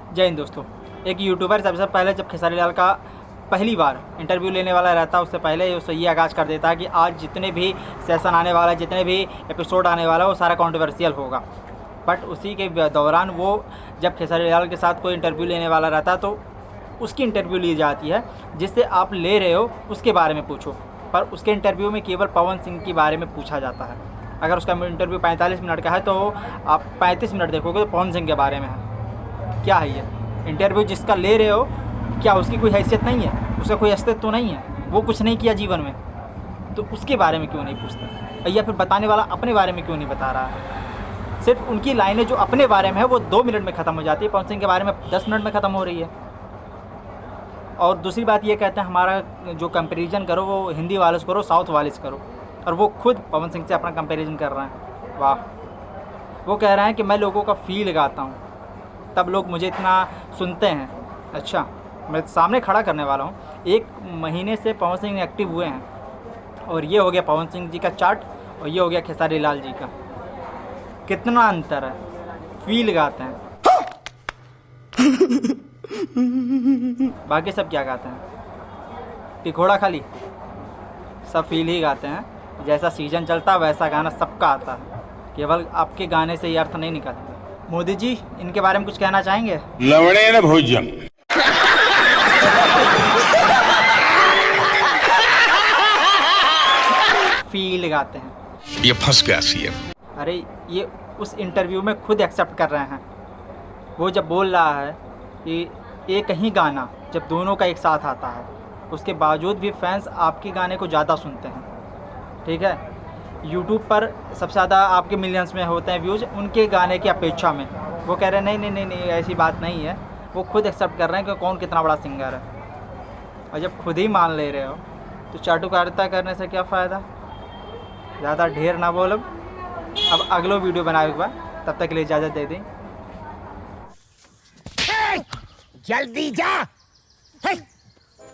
जय हिंद दोस्तों। एक यूट्यूबर सबसे पहले जब खेसारी लाल का पहली बार इंटरव्यू लेने वाला रहता है उससे पहले उससे ये आगाज़ कर देता है कि आज जितने भी सेशन आने वाला है, जितने भी एपिसोड आने वाला है वो सारा कंट्रोवर्शियल होगा। बट उसी के दौरान वो जब खेसारी लाल के साथ कोई इंटरव्यू लेने वाला रहता है तो उसकी इंटरव्यू ली जाती है, जिससे आप ले रहे हो उसके बारे में पूछो। पर उसके इंटरव्यू में केवल पवन सिंह के बारे में पूछा जाता है। अगर उसका इंटरव्यू 45 मिनट का है तो आप 35 मिनट देखोगे तो पवन सिंह के बारे में है। क्या है ये इंटरव्यू जिसका ले रहे हो, क्या उसकी कोई हैसियत नहीं है, उसका कोई अस्तित्व तो नहीं है, वो कुछ नहीं किया जीवन में, तो उसके बारे में क्यों नहीं पूछते? या फिर बताने वाला अपने बारे में क्यों नहीं बता रहा है? सिर्फ उनकी लाइनें जो अपने बारे में है वो 2 मिनट में ख़त्म हो जाती है, पवन सिंह के बारे में 10 मिनट में ख़त्म हो रही है। और दूसरी बात ये कहते हैं हमारा जो कंपेरिजन करो वो हिंदी वाले से करो, साउथ वाले से करो, और वो खुद पवन सिंह से अपना कंपेरिजन कर रहे हैं। वाह। वो कह रहे हैं कि मैं लोगों का फील गाता हूँ तब लोग मुझे इतना सुनते हैं। अच्छा, मैं सामने खड़ा करने वाला हूँ। 1 महीने से पवन सिंह एक्टिव हुए हैं और ये हो गया पवन सिंह जी का चार्ट और ये हो गया खेसारी लाल जी का। कितना अंतर है। फील गाते हैं, बाकी सब क्या गाते हैं? टिकोड़ा खाली। सब फील ही गाते हैं। जैसा सीजन चलता है वैसा गाना सबका आता है, केवल आपके गाने से ये अर्थ नहीं निकलता। मोदी जी इनके बारे में कुछ कहना चाहेंगे? लवड़े न भोजन। फील गाते हैं। ये फंस गया सीएम। अरे ये उस इंटरव्यू में खुद एक्सेप्ट कर रहे हैं। वो जब बोल रहा है कि एक ही गाना जब दोनों का एक साथ आता है उसके बावजूद भी फैंस आपके गाने को ज़्यादा सुनते हैं। ठीक है, यूट्यूब पर सबसे ज़्यादा आपके मिलियंस में होते हैं व्यूज़ उनके गाने की अपेक्षा में। वो कह रहे हैं नहीं नहीं नहीं नहीं ऐसी बात नहीं है। वो खुद एक्सेप्ट कर रहे हैं कि कौन कितना बड़ा सिंगर है। और जब खुद ही मान ले रहे हो तो चाटुकारिता करने से क्या फ़ायदा? ज़्यादा ढेर ना बोलो। अब अगला वीडियो बनाए के बाद, तब तक के लिए इजाज़त दे दें। जल्दी जा।